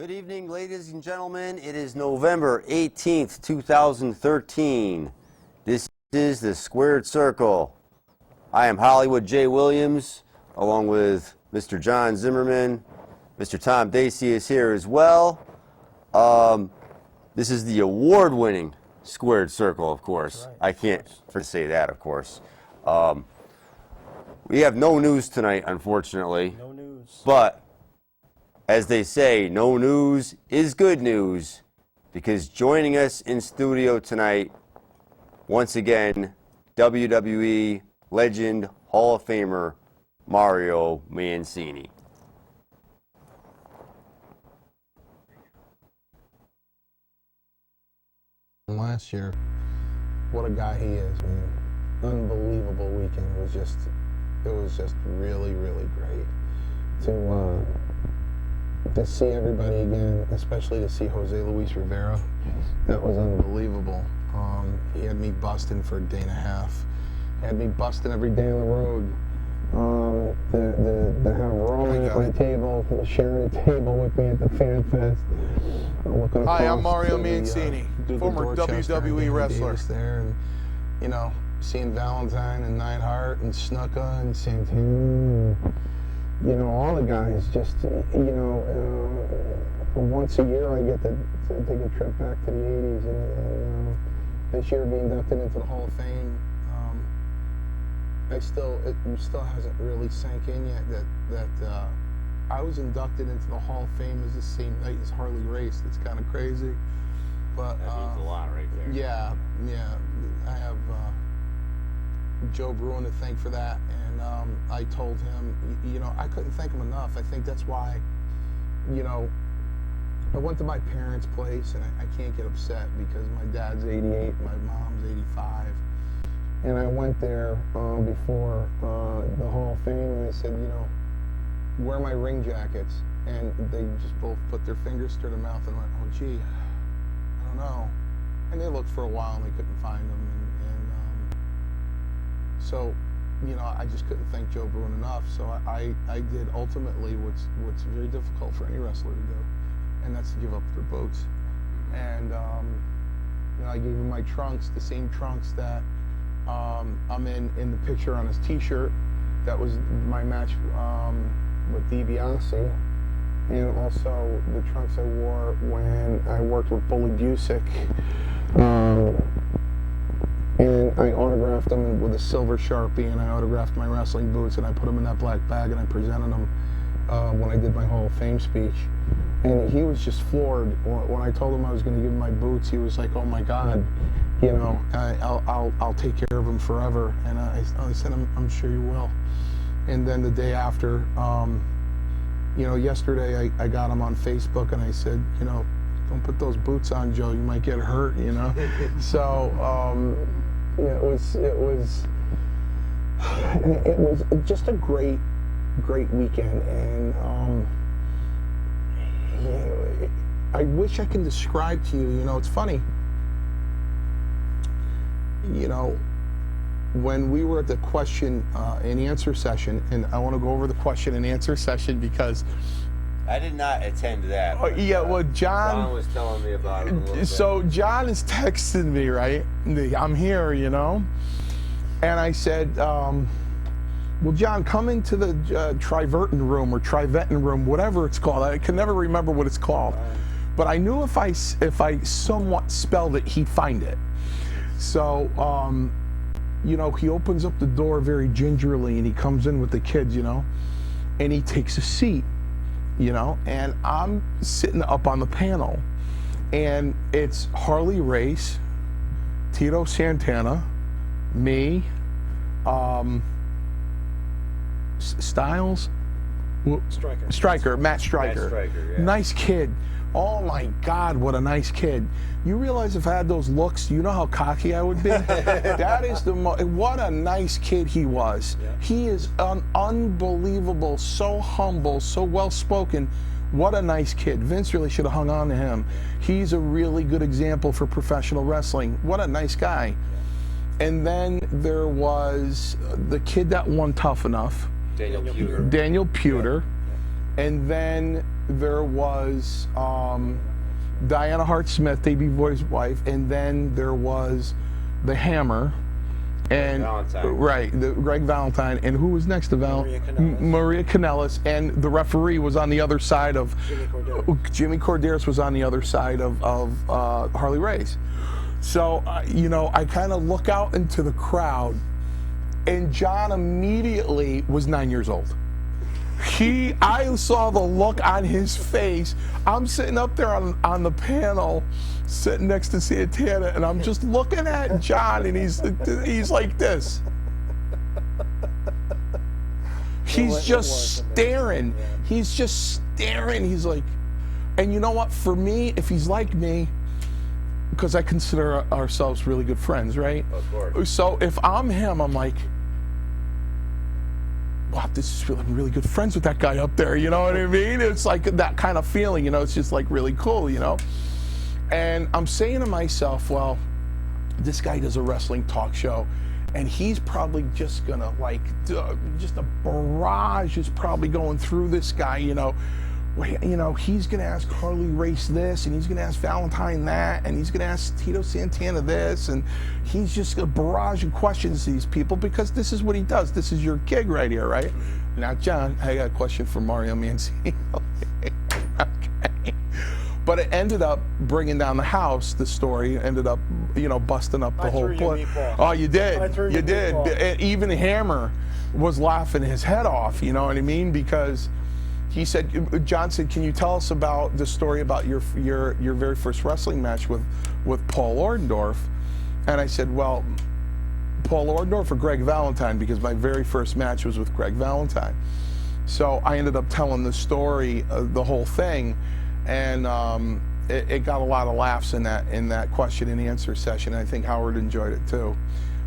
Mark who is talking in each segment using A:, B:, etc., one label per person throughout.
A: Good evening, ladies and gentlemen. It is November 18th, 2013. This is the Squared Circle. I am Hollywood J. Williams, along with Mr. John Zimmerman. Mr. Tom Dacey is here as well. This is the award-winning Squared Circle, of course. Right. I can't say that, of course. We have no news tonight, unfortunately.
B: No news.
A: But as they say, no news is good news, because joining us in studio tonight, once again, WWE legend, Hall of Famer, Mario Mancini.
C: Last year, what a guy he is, man. Unbelievable weekend. It was just really, really great to see everybody again, especially to see Jose Luis Rivera. That was unbelievable. He had me busting for a day and a half. Had me busting every day on the road. To have Roman at my table, sharing a table with me at the Fan Fest.
D: Hi, I'm Mario Mancini, former WWE wrestler.
C: There, and you know, seeing Valentine and Neidhart and Snuka and Santana, and, you know, all the guys. Just once a year I get to take a trip back to the '80s, and this year being inducted into the Hall of Fame. It still hasn't really sank in yet that I was inducted into the Hall of Fame as the same night as Harley raced. It's kind of crazy, but
A: that means a lot right there.
C: Yeah. I have Joe Bruin to thank for that, and I told him, I couldn't thank him enough. I think that's why, I went to my parents' place, and I can't get upset because my dad's 88, my mom's 85. And I went there before the Hall of Fame, and I said, where are my ring jackets? And they just both put their fingers to their mouth and went, oh, gee, I don't know. And they looked for a while, and they couldn't find them. So, I just couldn't thank Joe Bruin enough. So I did ultimately what's very difficult for any wrestler to do, and that's to give up their boots. And I gave him my trunks, the same trunks that I'm in the picture on his T-shirt. That was my match with DiBiase, and also the trunks I wore when I worked with Bully Busick. And I autographed them with a silver Sharpie, and I autographed my wrestling boots, and I put them in that black bag, and I presented them when I did my Hall of Fame speech. And he was just floored. When I told him I was going to give him my boots, he was like, oh my God, I'll take care of him forever. And I said, I'm sure you will. And then the day after, yesterday I got him on Facebook, and I said, don't put those boots on, Joe, you might get hurt, So, it was just a great weekend, and I wish I can describe to you, it's funny, when we were at the question and answer session, and I want to go over the question and answer session because
A: I did not attend that.
C: Oh, yeah, well, John
A: was telling me about it a little bit.
C: So John is texting me, right? I'm here, and I said, well, John, come into the Triverton room or Trivetin room, whatever it's called. I can never remember what it's called. But I knew if I somewhat spelled it, he'd find it. So, he opens up the door very gingerly, and he comes in with the kids, and he takes a seat, and I'm sitting up on the panel, and it's Harley Race, Tito Santana, me, Styles, Stryker, Matt Stryker,
A: yeah.
C: Nice kid. Oh my God, what a nice kid. You realize if I had those looks, you know how cocky I would be? That is what a nice kid he was. Yeah. He is unbelievable, so humble, so well-spoken. What a nice kid. Vince really should have hung on to him. He's a really good example for professional wrestling. What a nice guy. Yeah. And then there was the kid that won Tough Enough.
A: Daniel Puder.
C: Daniel Puder. Yeah. And then there was Diana Hart-Smith, Davey Boy's wife, and then there was the Hammer. And Greg Valentine, and who was next to Maria Kanellis, and the referee was on the other side of Jimmy Corderas was on the other side of Harley Race. So you know, I kind of look out into the crowd, and John immediately was 9 years old. I saw the look on his face. I'm sitting up there on the panel, sitting next to Santana, and I'm just looking at John, and he's like this. He's just staring. He's just staring. He's like, and you know what? For me, if he's like me, because I consider ourselves really good friends, right?
A: Of course.
C: So if I'm him, I'm like, wow, I'm really good friends with that guy up there, you know what I mean? It's like that kind of feeling, you know, it's just like really cool, you know? And I'm saying to myself, well, this guy does a wrestling talk show, and he's probably just gonna like, just a barrage is probably going through this guy, you know? You know, he's gonna ask Harley Race this, and he's gonna ask Valentine that, and he's gonna ask Tito Santana this, and he's just a barrage of questions to these people, because this is what he does. This is your gig right here, right? Now, John, I got a question for Mario Mancini. Okay. But it ended up bringing down the house. The story ended up, you know, busting up the whole place. Oh, you did. You did. And even Hammer was laughing his head off. You know what I mean? Because he said, John said, can you tell us about the story about your very first wrestling match with Paul Orndorff? And I said, well, Paul Orndorff or Greg Valentine, because my very first match was with Greg Valentine. So I ended up telling the story, the whole thing, and it got a lot of laughs in that question and answer session. I think Howard enjoyed it too.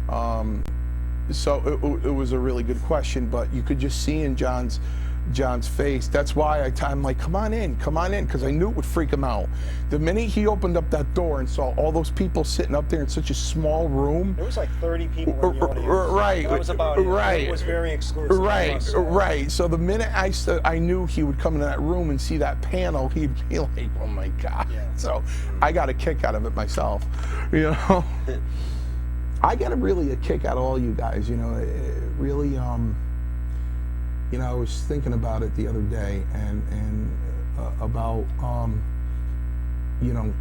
C: So it was a really good question, but you could just see in John's face. That's why I'm like, come on in, because I knew it would freak him out. The minute he opened up that door and saw all those people sitting up there in such a small room.
B: There was like 30 people in the audience.
C: Right.
B: That was about it. It was very exclusive.
C: Right. So the minute I knew he would come into that room and see that panel, he'd be like, oh my God. Yeah. So I got a kick out of it myself, you know. I got really a kick out of all you guys, you know. It really, you know, I was thinking about it the other day, and about you know,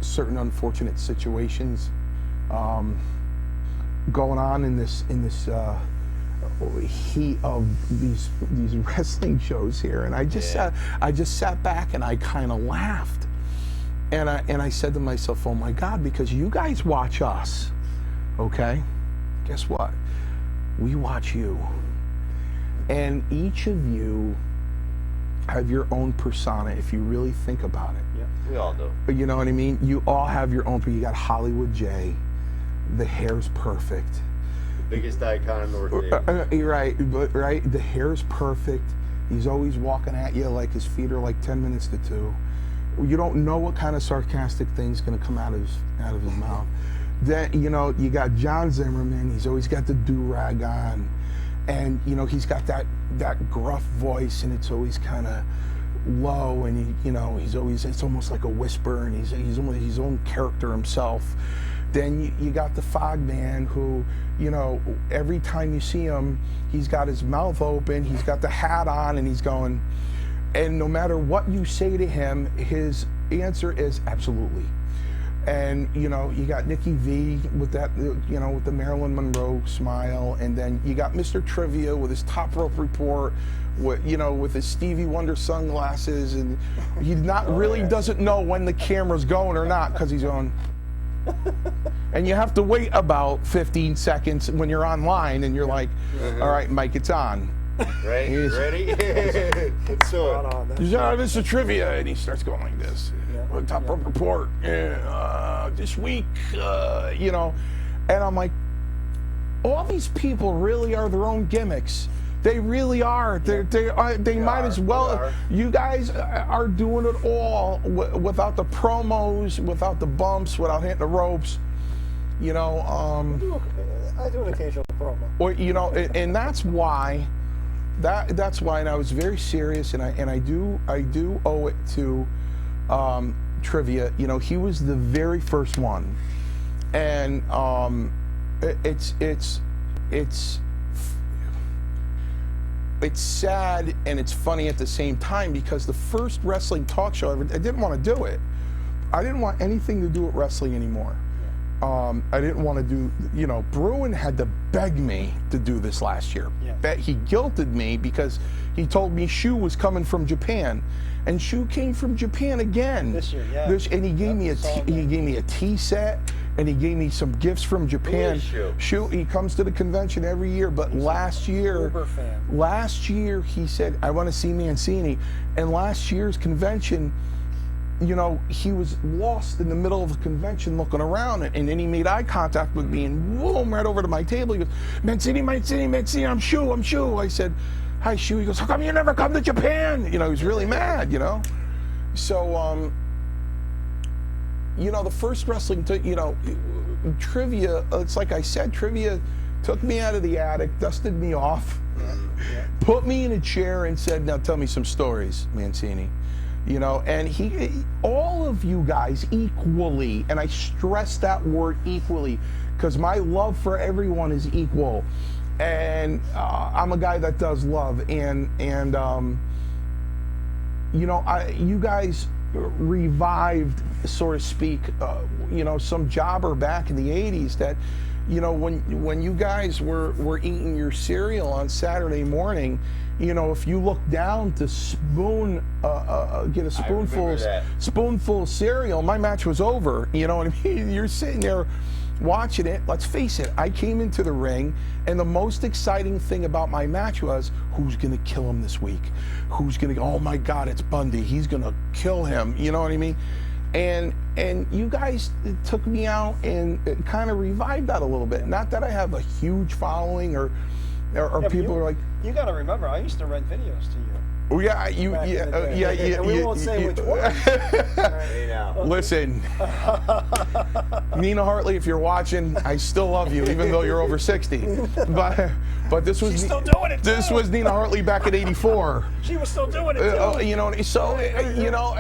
C: certain unfortunate situations going on in this heat of these wrestling shows here, and I just sat back and I kind of laughed, and I said to myself, oh my God, because you guys watch us, okay? Guess what? We watch you. And each of you have your own persona, if you really think about it.
A: Yeah, we all do.
C: But you know what I mean? You all have your own. You got Hollywood J. The hair's perfect.
A: The biggest icon in North Bay.
C: Right. The hair's perfect. He's always walking at you like his feet are like 10 minutes to 2. You don't know what kind of sarcastic thing's going to come out of his mouth. Then, you know, you got John Zimmerman. He's always got the do-rag on. And, you know, he's got that gruff voice, and it's always kind of low, and you know, it's almost like a whisper, and he's almost his own character himself. Then you got the Fog Man, who, you know, every time you see him, he's got his mouth open, he's got the hat on, and he's going, and no matter what you say to him, his answer is absolutely. And, you know, you got Nikki V with that, you know, with the Marilyn Monroe smile. And then you got Mr. Trivia with his top rope report, with, you know, with his Stevie Wonder sunglasses. And he doesn't know when the camera's going or not, because he's on. And you have to wait about 15 seconds when you're online, and you're like, all right, Mike, it's on.
A: Right? Ready? Let's do it.
C: Mr. Trivia. And he starts going like this. Top rope report this week, you know, and I'm like, all these people really are their own gimmicks. They really are. They might as well. You guys are doing it all without the promos, without the bumps, without hitting the ropes. You know,
B: I do an occasional promo.
C: Or, you know, and that's why that's why, and I was very serious, and I do owe it to Trivia. You know, he was the very first one, and it's sad and it's funny at the same time, because the first wrestling talk show I didn't want to do it. I didn't want anything to do with wrestling anymore. I didn't want to do, you know, Bruin had to beg me to do this last year.
B: Yeah.
C: He guilted me because he told me Shu was coming from Japan, and Shu came from Japan again
B: This year, yeah.
C: and he gave me a tea set, and he gave me some gifts from Japan.
A: Who is Shu?
C: Shu, he comes to the convention every year, but last year,
B: Uber fan.
C: last year he said, I want to see Mancini, and last year's convention, you know, he was lost in the middle of a convention looking around, and then he made eye contact with me, and boom, right over to my table. He goes, Mancini, I'm Shu. I said, hi, Shu. He goes, how come you never come to Japan? You know, he was really mad, you know. So, you know, the first wrestling, Trivia, it's like I said, Trivia took me out of the attic, dusted me off, put me in a chair and said, now tell me some stories, Mancini. You know, and all of you guys equally, and I stress that word equally, because my love for everyone is equal, and I'm a guy that does love, and you know, you guys revived, so to speak, you know, some jobber back in the '80s that, you know, when you guys were eating your cereal on Saturday morning, you know, if you look down to get a spoonful of cereal, my match was over. You know what I mean? You're sitting there watching it. Let's face it, I came into the ring, and the most exciting thing about my match was, who's going to kill him this week? Oh my God, it's Bundy. He's going to kill him. You know what I mean? And you guys took me out and kind of revived that a little bit. Not that I have a huge following or people are like,
B: you got to remember, I used to rent videos to you.
C: oh yeah,
B: And we won't say which one.
A: Hey now.
C: Listen, Nina Hartley, if you're watching, I still love you, even though you're over 60. But this was
B: She's still doing it,
C: This
B: too.
C: was Nina Hartley back at '84.
B: She was still doing it too.
C: You know, so you know,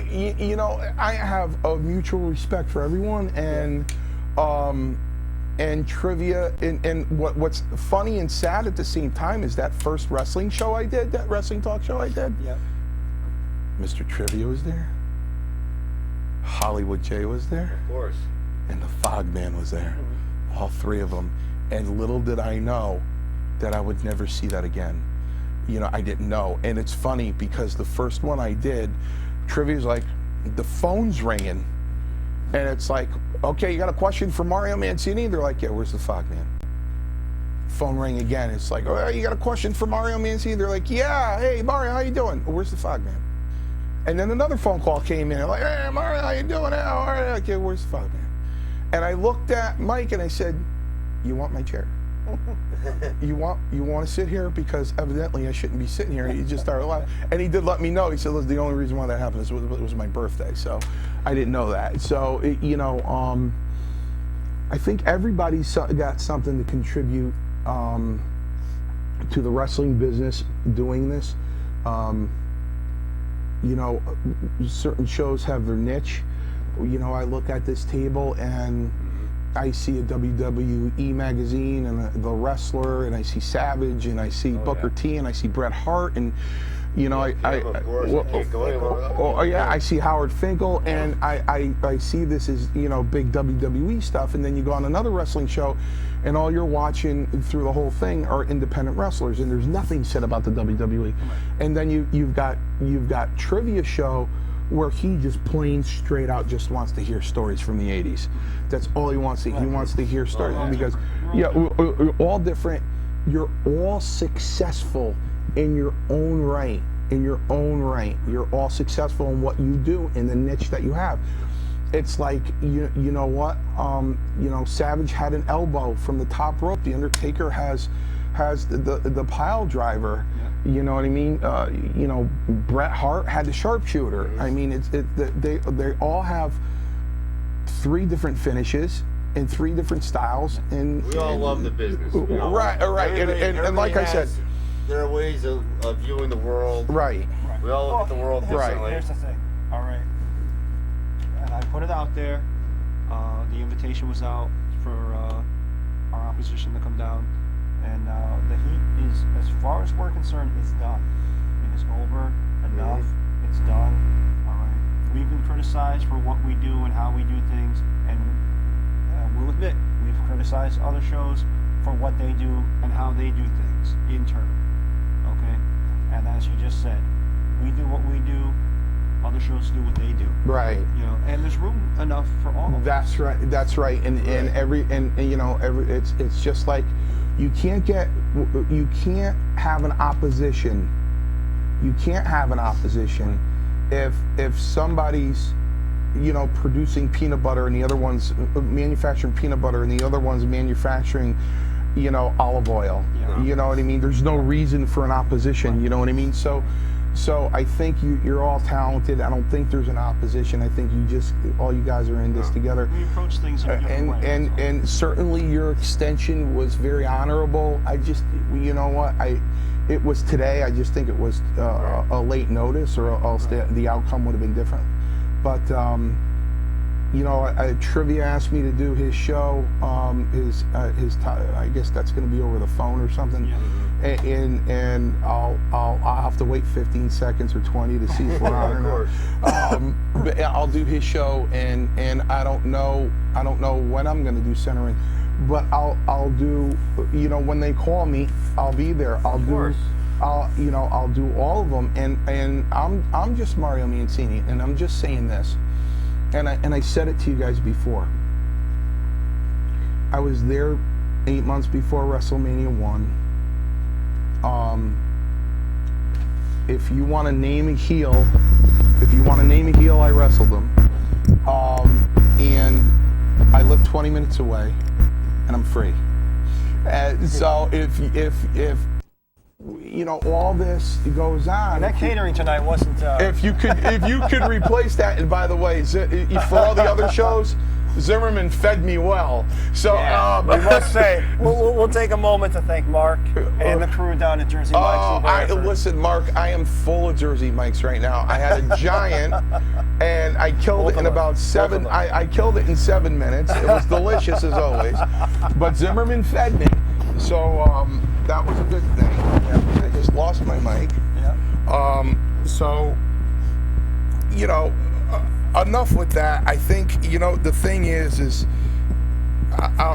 C: you know, I have a mutual respect for everyone, and Trivia, and what's funny and sad at the same time is that first wrestling show I did, that wrestling talk show I did.
B: Yep.
C: Mr. Trivia was there, Hollywood J was there,
A: Of course.
C: and the Fogman was there. All three of them. And little did I know that I would never see that again. You know, I didn't know. And it's funny because the first one I did, Trivia's like, the phone's ringing. And it's like, okay, you got a question for Mario Mancini? They're like, yeah, where's the Fogman? Phone rang again. It's like, oh, you got a question for Mario Mancini? They're like, yeah, hey, Mario, how you doing? Where's the Fogman? And then another phone call came in. Like, hey, Mario, how you doing? All right, okay, where's the Fogman? And I looked at Mike and I said, you want my chair? You want to sit here? Because evidently I shouldn't be sitting here. He just started laughing. And he did let me know. He said, listen, the only reason why that happened is it was my birthday. So I didn't know that. So, you know, I think everybody's got something to contribute to the wrestling business doing this. You know, certain shows have their niche. You know, I look at this table and I see a WWE magazine and The Wrestler, and I see Savage, and I see Booker T, and I see Bret Hart, and you know, I see Howard Finkel, and I see this as, you know, big WWE stuff, and then you go on another wrestling show, and all you're watching through the whole thing are independent wrestlers, and there's nothing said about the WWE, and then you've got Trivia show where he just plain straight out just wants to hear stories from the 80s. That's all he wants to. He wants to hear stories because, yeah, we're all different. You're all successful in your own right. You're all successful in what you do in the niche that you have. It's like, you know what? You know, Savage had an elbow from the top rope. The Undertaker has the pile driver. You know what I mean? You know, Bret Hart had the sharpshooter. I mean, they all have 3 different finishes. in 3 different styles. And
A: We all love the business.
C: Right. And like I said,
A: there are ways of viewing the world.
C: right.
A: We all look at the world differently.
B: Here's the thing. All right. And I put it out there. The invitation was out for our opposition to come down, and the heat is, as far as we're concerned, is done. It is over. Enough. It's done. All right. We've been criticized for what we do and how we do things, and we'll admit we've criticized other shows for what they do and how they do things internally. Okay. And as you just said, we do what we do. Other shows do what they do.
C: Right.
B: You know, and there's room enough for all of us.
C: That's right. That's right. And you know, it's just like you can't have an opposition. You can't have an opposition if somebody's, you know, producing peanut butter and the other one's manufacturing peanut butter and the other one's manufacturing, you know, olive oil.
B: Yeah.
C: You know what I mean? There's no reason for an opposition. You know what I mean? So I think you're all talented. I don't think there's an opposition. I think all you guys are in this together.
B: We approach things in a different way.
C: And certainly your extension was very honorable. You know what, it was today. I just think it was a late notice, or else the outcome would have been different. But you know, Trivia asked me to do his show. I guess that's going to be over the phone or something.
B: Yeah.
C: And I'll have to wait 15 seconds or 20 to see if we're on or not. But I'll do his show, and I don't know when I'm going to do centering, but I'll do, you know, when they call me, I'll be there. I'll do all of them, and I'm just Mario Mancini, and I'm just saying this, and I said it to you guys before. I was there 8 months before WrestleMania 1. If you want to name a heel, I wrestled him. And I live 20 minutes away, and I'm free. So if you know, all this goes on.
B: And that catering tonight wasn't.
C: If you could replace that, and by the way, for all the other shows, Zimmerman fed me well. So
B: we must say, we'll take a moment to thank Mark and the crew down at Jersey Mike's.
C: Listen, Mark, I am full of Jersey Mike's right now. I had a giant, and I killed it in about 7. I killed it in 7 minutes. It was delicious as always. But Zimmerman fed me, so that was a good thing. I just lost my mic.
B: Yeah.
C: So, you know. Enough with that. I think, you know, the thing is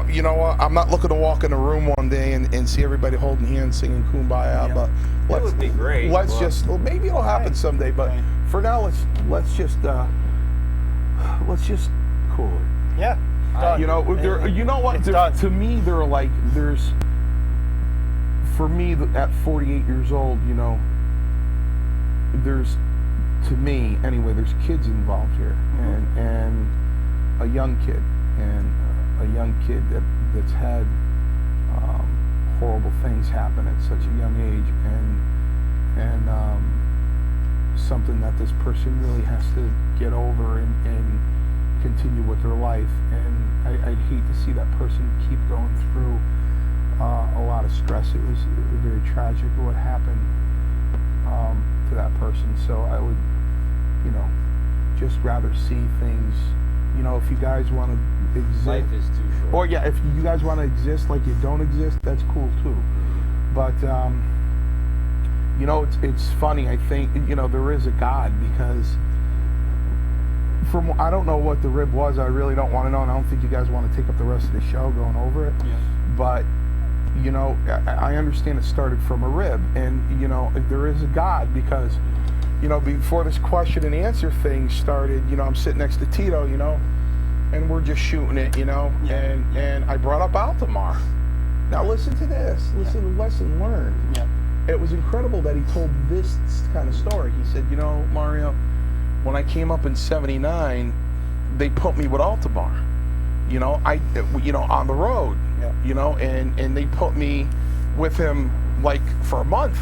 C: you know what, I'm not looking to walk in a room one day and see everybody holding hands singing Kumbaya, but
A: that would be great.
C: Maybe it'll happen someday, but for now let's just cool it.
B: Yeah. Done.
C: You know, you know what? To me, for me at 48 years old, you know, to me anyway, there's kids involved here, and a young kid that's had horrible things happen at such a young age, and something that this person really has to get over and continue with their life. And I'd hate to see that person keep going through a lot of stress. It was very tragic what happened to that person. So I would, you know, just rather see things, you know, if you guys want to exist.
A: Life is too short.
C: Or yeah, if you guys want to exist like you don't exist, that's cool too. But you know, it's funny. I think, you know, there is a God, because I don't know what the rib was. I really don't want to know, and I don't think you guys want to take up the rest of the show going over it.
B: Yeah.
C: But you know, I understand it started from a rib, and you know, there is a God, because you know, before this question and answer thing started, you know, I'm sitting next to Tito, you know, and we're just shooting it, you know, and I brought up Altamar. Now listen to this. Listen, lesson learned.
B: Yeah.
C: It was incredible that he told this kind of story. He said, you know, Mario, when I came up in '79, they put me with Altamar. You know, on the road.
B: Yeah.
C: You know, and they put me with him like for a month.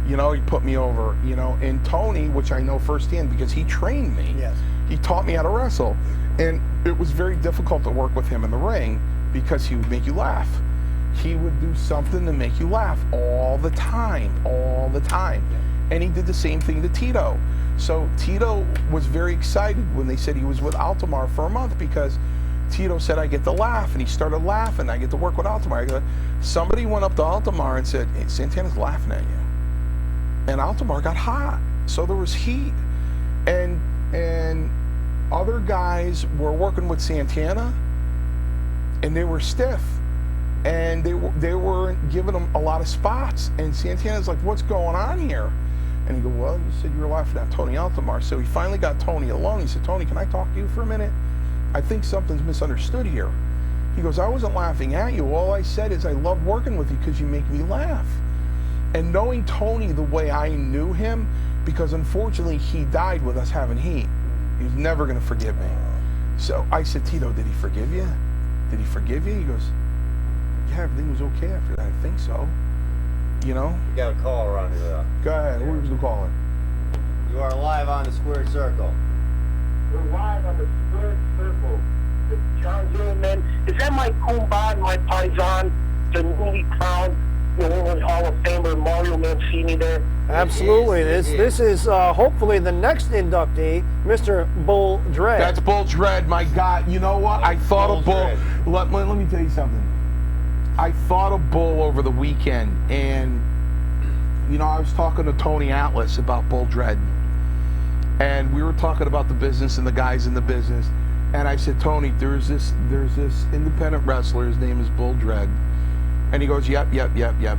C: You know, he put me over, you know, and Tony, which I know firsthand because he trained me.
B: Yes.
C: He taught me how to wrestle. And it was very difficult to work with him in the ring because he would make you laugh. He would do something to make you laugh all the time. And he did the same thing to Tito. So Tito was very excited when they said he was with Altamar for a month, because Tito said, I get to laugh, and he started laughing. I get to work with Altamar. Somebody went up to Altamar and said, hey, Santana's laughing at you. And Altamar got hot. So there was heat. And other guys were working with Santana, and they were stiff. And they weren't giving him a lot of spots. And Santana's like, what's going on here? And he goes, well, you said you were laughing at Tony Altamar. So he finally got Tony alone. He said, Tony, can I talk to you for a minute? I think something's misunderstood here. He goes, I wasn't laughing at you. All I said is I love working with you because you make me laugh. And knowing Tony the way I knew him, because unfortunately he died with us having heat. He was never going to forgive me. So I said, Tito, did he forgive you? Did he forgive you? He goes, yeah, everything was okay after that. I think so. You know?
A: You got a call around here.
C: Go ahead. Who was the caller?
A: You are live on the Squared Circle.
E: We're live on the Squared Circle. It's John Zimmerman. Is that my Kumba, my Paisan, the newly crowned New England Hall of Famer Mario Mancini there?
B: Absolutely. This is hopefully the next inductee, Mr. Bull Dread.
C: That's Bull Dread, my God. You know what? I thought of Bull. Let me tell you something. I thought of Bull over the weekend, and you know, I was talking to Tony Atlas about Bull Dread, and we were talking about the business and the guys in the business, and I said, Tony, there's this independent wrestler, his name is Bull Dread, and he goes, yep.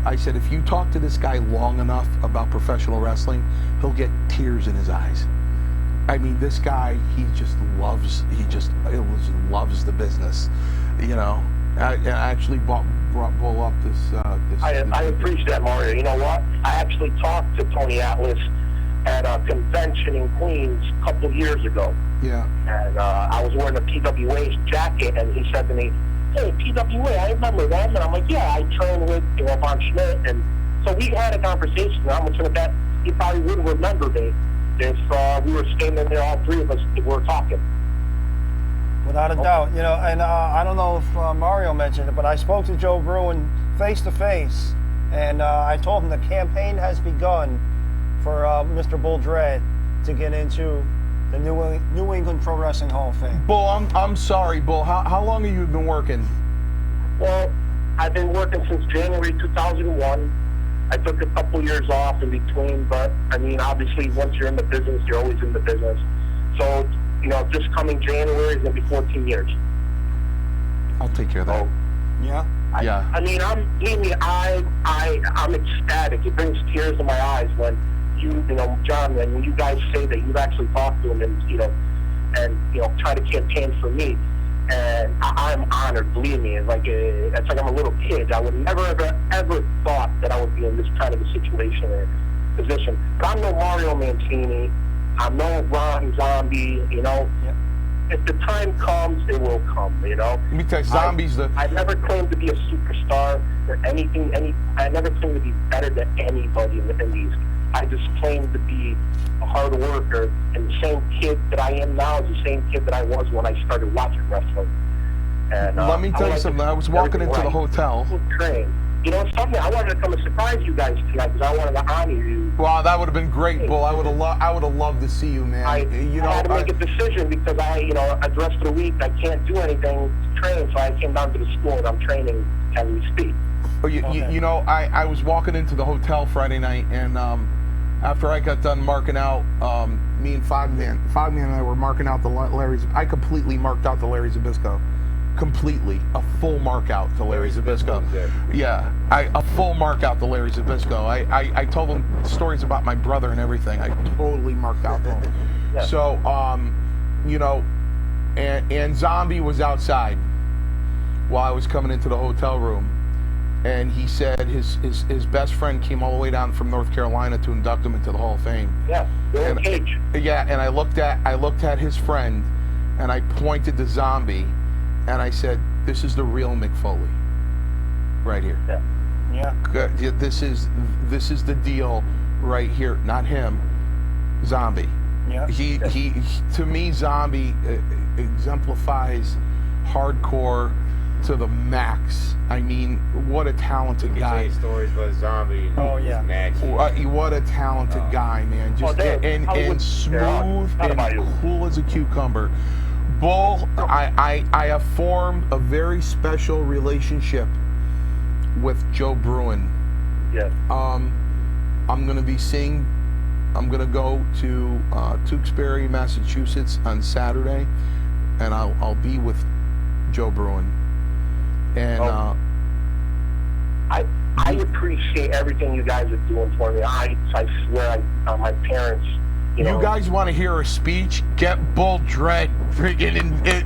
C: I said, if you talk to this guy long enough about professional wrestling, he'll get tears in his eyes. I mean, this guy, he just loves the business, you know. I actually brought Bull up this.
E: I appreciate that, Mario. You know what? I actually talked to Tony Atlas at a convention in Queens a couple of years ago.
C: Yeah.
E: And I was wearing a PWA's jacket, and he said to me, hey, PWA, I remember them. And I'm like, yeah, I trained with Von Schmidt. And so we had a conversation. I'm going to bet he probably would remember me if we were standing there, all three of us were talking.
B: Without a doubt, you know, and I don't know if Mario mentioned it, but I spoke to Joe Gruen face to face, and I told him the campaign has begun for Mr. Bull Dread to get into the New England Pro Wrestling Hall of Fame.
C: Bull, I'm sorry, Bull. How long have you been working?
E: Well, I've been working since January 2001. I took a couple years off in between, but I mean, obviously, once you're in the business, you're always in the business. So, you know, this coming January is going to be 14 years.
C: I'll take care of that.
B: Yeah?
C: Yeah.
E: I mean, I'm ecstatic. It brings tears to my eyes when you know, John, when you guys say that you've actually talked to him and try to campaign for me. And I'm honored, believe me. It's like I'm a little kid. I would never, ever thought that I would be in this kind of a situation or position. But I'm no Mario Mancini. I'm no Ron Zombie, you know.
B: Yep.
E: If the time comes, it will come, you know.
C: Let me tell you, Zombie's
E: I never claimed to be a superstar or anything. I never claimed to be better than anybody in the Indies. I just claimed to be a hard worker, and the same kid that I am now is the same kid that I was when I started watching wrestling. And
C: Let me tell you something. I was walking into the hotel.
E: Train. You know, it's something I wanted to come and surprise you guys tonight because I wanted to honor you.
C: Wow, that would have been great, Bull. I would have loved to see you, man.
E: I had to make a decision because the rest of the week I can't do anything to train, so I came down to the school and I'm training as we speak.
C: Oh, you know, I was walking into the hotel Friday night, and after I got done marking out, me and Five Man and I were marking out the Larry's. I completely marked out the Larry Zbyszko. Completely, a full mark out to Larry Zbyszko. Yeah, a full mark out to Larry Zbyszko. I told him stories about my brother and everything. I totally marked out to him.
E: Yeah.
C: So, you know, and Zombie was outside while I was coming into the hotel room, and he said his best friend came all the way down from North Carolina to induct him into the Hall of Fame.
E: Yeah, Bill Cage.
C: Yeah, and I looked at his friend, and I pointed to Zombie. And I said, "This is the real Mick Foley, right here.
B: Yeah.
C: This is the deal, right here. Not him, Zombie.
B: Yeah.
C: He to me, Zombie. exemplifies hardcore to the max. I mean, what a talented guy.
A: stories about zombie.
B: Oh, yeah.
C: What a talented guy, man. Just and smooth and cool as a cucumber. Bull, I have formed a very special relationship with Joe Bruin.
E: Yeah.
C: I'm gonna go to Tewksbury, Massachusetts on Saturday, and I'll be with Joe Bruin. And
E: I appreciate everything you guys are doing for me. I swear, my parents. You
C: guys want to hear a speech? Get Bull Dredd freaking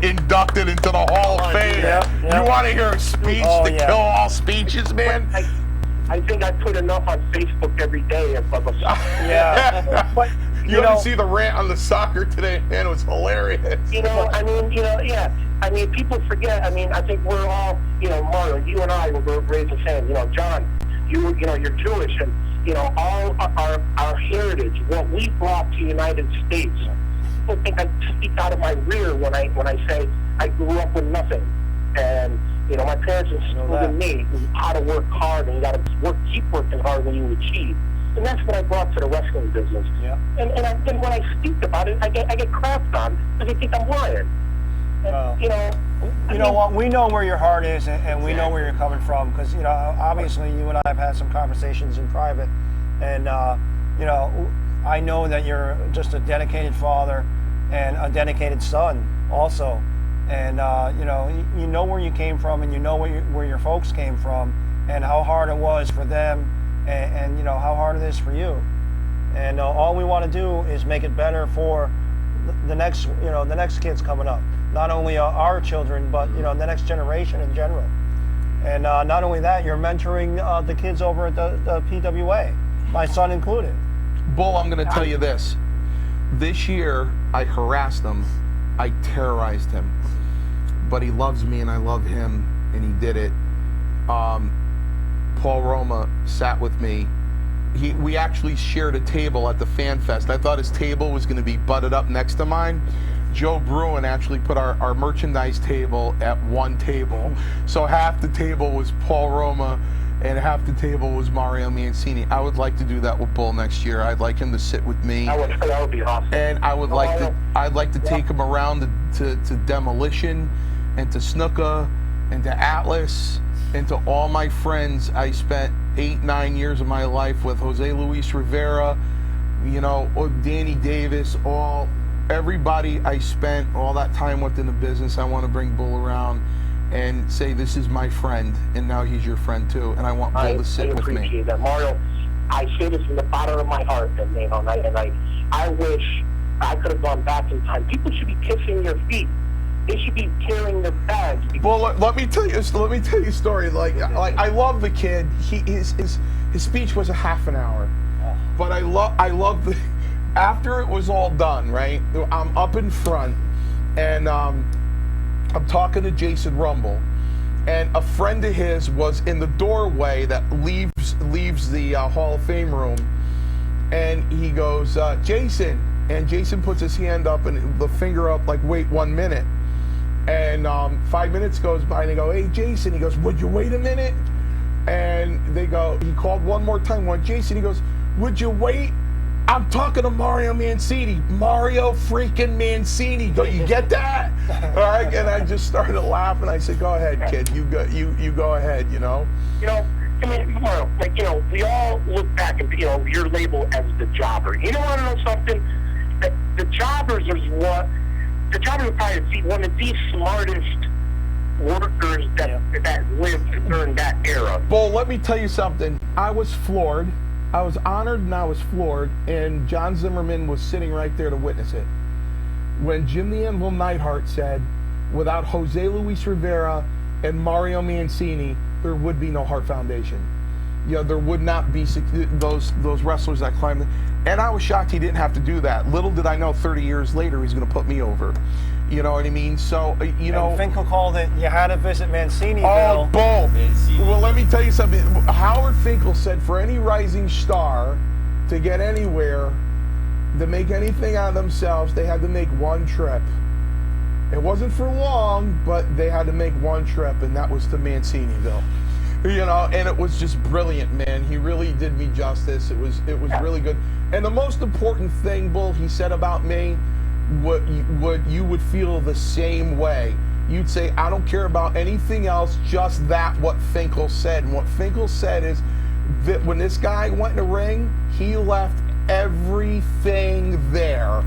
C: inducted into the Hall of Fame.
B: Yeah.
C: You want to hear a speech to kill all speeches, man?
E: I think I put enough on Facebook every day of
B: Yeah. But
C: you didn't see the rant on the soccer today, man. It was hilarious.
E: I mean, people forget. I mean, I think we're all, Mario, you and I were raised the same. John, you're Jewish, and all our heritage, what we brought to the United States. People think I speak out of my rear when I say I grew up with nothing, and my parents instilled in me how to work hard, and you got to keep working hard when you achieve. And that's what I brought to the wrestling business.
B: Yeah.
E: And then when I speak about it, I get crapped on because they think I'm lying.
B: You know what? We know where your heart is, and we know where you're coming from, because obviously you and I have had some conversations in private, and I know that you're just a dedicated father and a dedicated son also, and you know where you came from, and you know where your folks came from, and how hard it was for them, and how hard it is for you, and all we want to do is make it better for the next kids coming up. Not only our children, but the next generation in general. And not only that, you're mentoring the kids over at the PWA, my son included.
C: Bull, I'm going to tell you this. This year, I harassed him. I terrorized him. But he loves me, and I love him, and he did it. Paul Roma sat with me. We actually shared a table at the Fan Fest. I thought his table was going to be butted up next to mine. Joe Bruin actually put our merchandise table at one table. So half the table was Paul Roma and half the table was Mario Mancini. I would like to do that with Bull next year. I'd like him to sit with me.
E: That would be awesome.
C: And I'd like to take him around to Demolition and to Snuka and to Atlas and to all my friends I spent 8-9 years of my life with. Jose Luis Rivera, Danny Davis, everybody I spent all that time with in the business. I want to bring Bull around and say, this is my friend, and now he's your friend too, and I want Bull to sit with me.
E: I appreciate that, Mario. I say this from the bottom of my heart, and I wish I could have gone back in time. People should be kissing your feet. They should be carrying their bags.
C: Well, let me tell you a story. Like I love the kid. His speech was a half an hour, but I love the. After it was all done, right? I'm up in front, and I'm talking to Jason Rumble, and a friend of his was in the doorway that leaves the Hall of Fame room, and he goes, Jason, and Jason puts his hand up and the finger up, like, wait 1 minute, and 5 minutes goes by, and they go, hey, Jason, he goes, would you wait a minute? And they go, he called one more time, Jason, he goes, would you wait? I'm talking to Mario Mancini. Mario freaking Mancini. Don't you get that? All right. And I just started laughing. I said, "Go ahead, kid. You go ahead."
E: I mean, Mario, we all look back at your label as the jobber. You want to know something? The jobbers are probably one of the smartest workers that lived during that era.
C: Bull, let me tell you something. I was floored. I was honored and I was floored, and John Zimmerman was sitting right there to witness it. When Jim the Anvil Neidhart said, without Jose Luis Rivera and Mario Mancini, there would be no Hart Foundation. There would not be those wrestlers that climbed. And I was shocked he didn't have to do that. Little did I know 30 years later he's going to put me over. You know what I mean? So,
B: And Finkel called it, you had to visit Mancini.
C: Oh, Bull. Well, let me tell you something. Howard Finkel said for any rising star to get anywhere, to make anything out of themselves, they had to make one trip. It wasn't for long, but they had to make one trip, and that was to Manciniville. You know, and it was just brilliant, man. He really did me justice. It was really good. And the most important thing, Bull, he said about me, you would feel the same way. You'd say, I don't care about anything else, just that what Finkel said. And what Finkel said is that when this guy went in the ring, he left everything there.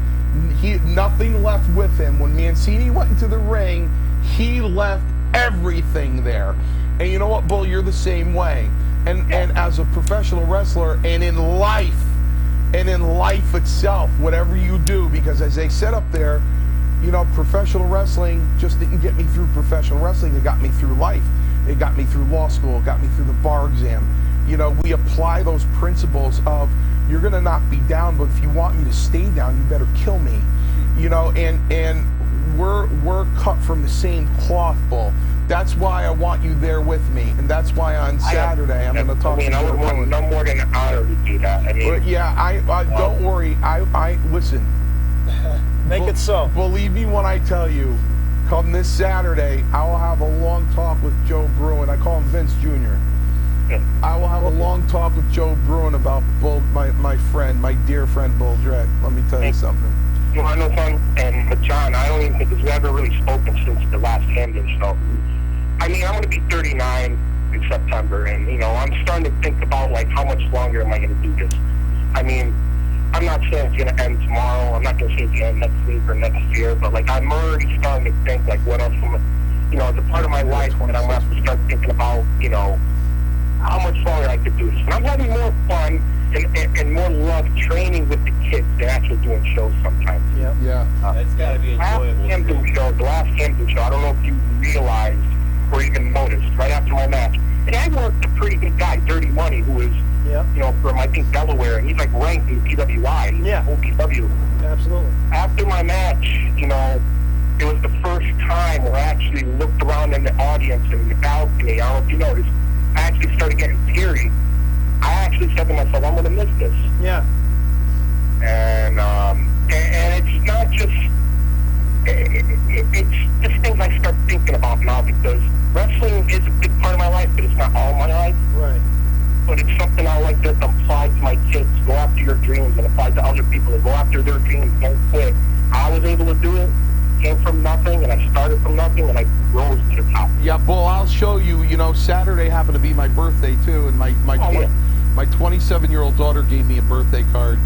C: Nothing left with him. When Mancini went into the ring, he left everything there. And you know what, Bull, you're the same way. And as a professional wrestler, and in life itself, whatever you do, because as they said up there, you know, professional wrestling just didn't get me through professional wrestling. It got me through life. It got me through law school. It got me through the bar exam. You know, we apply those principles of, you're going to knock me down, but if you want me to stay down, you better kill me. You know, and we're cut from the same cloth, Bull. That's why I want you there with me, and that's why on Saturday I'm going to talk to you.
E: I would no more than an honor to do that. I mean,
C: but yeah, I don't worry. I listen.
F: Make it so.
C: Believe me when I tell you, come this Saturday, I will have a long talk with Joe Bruin. I call him Vince Jr. I will have a long talk with Joe Bruin about Bull, my friend, my dear friend Bull Dredd. Let me tell you something.
E: You know, I know fun, and with John, I don't even think we've ever really spoken since the last Hamden show. I mean, I'm going to be 39 in September, and, you know, I'm starting to think about, like, how much longer am I going to do this? I mean, I'm not saying it's going to end tomorrow. I'm not going to say it's going to end next week or next year, but, like, I'm already starting to think, like, what else, you know, as a part of my life that I'm going to have to start thinking about, you know, how much longer I could do this. And I'm having more fun and more love training with the kids than actually doing shows sometimes.
F: Yep.
C: Yeah.
G: That's got to be enjoyable.
E: The last Hamden show, I don't know if you realized or even noticed, right after my match. And I worked a pretty good guy, Dirty Money, who is, you know, from, I think, Delaware, and he's, like, ranked in PWI, OPW.
F: Absolutely.
E: After my match, you know, it was the first time where I actually looked around in the audience and in the balcony. I don't know if you noticed, I actually started getting teary. I actually said to myself, I'm going to miss this.
F: Yeah.
E: And it's not just, it's just things I start thinking about now, because wrestling is a big part of my life, but it's not all my life.
F: Right.
E: But it's something I like to apply to my kids. Go after your dreams, and apply to other people to go after their dreams. Don't quit. I was able to do it. Came from nothing, and I started from nothing, and I rose to the top.
C: Yeah, Bull, I'll show you. You know, Saturday happened to be my birthday, too, and my 27-year-old daughter gave me a birthday card.